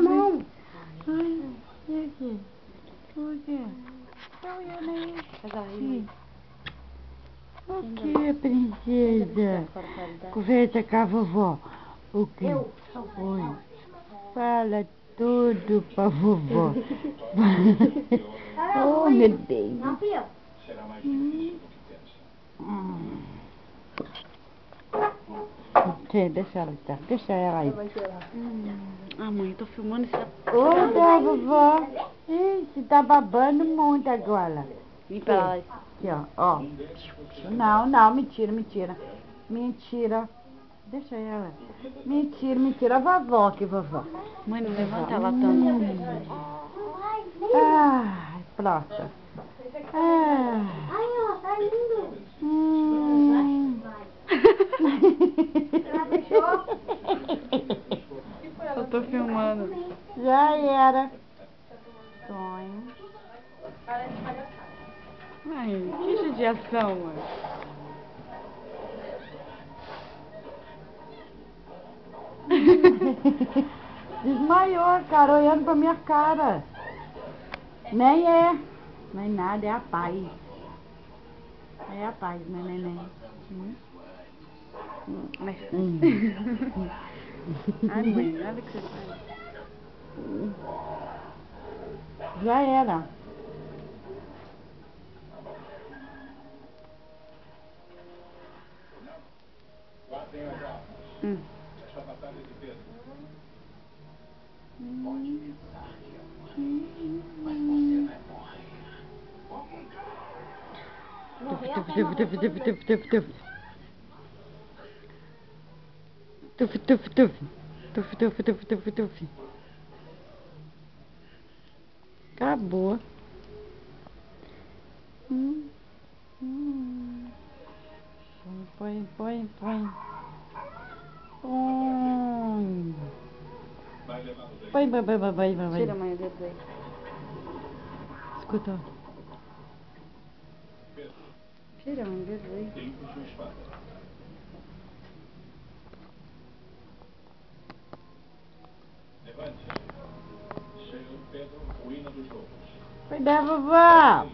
mão. Ai, e aqui? O quê? Tá olhando aí. Sim. O que, princesa? Conversa com a vovó. O quê? Oi. Fala tudo pra vovó. Oh, meu Deus. Deixa ela estar. Deixa ela aí. Ah, mãe, tô filmando isso. Ô, da vovó. Ixi, tá babando muito agora. Limpa ela. Aqui, ó. Não, não, mentira, mentira. Mentira. Deixa ela. Mentira, mentira. A vovó aqui, vovó. Mãe, não levanta ela tanto. Ah, pronto. Ai, ó, tá lindo. Ela fechou? Eu tô filmando. Já era. Sonho. Ai, que judiação, mãe. Desmaiou, cara, olhando pra minha cara. Nem é. Nem nada, é a paz. É a paz, né, neném? Mas... Ai, mãe, olha o que você faz. Já era. Tuf. Acabou. Põe. Põe. Vai. Tira, mãe, o dedo aí. Escuta. Tira, mãe, o dedo aí. Foi da vovó.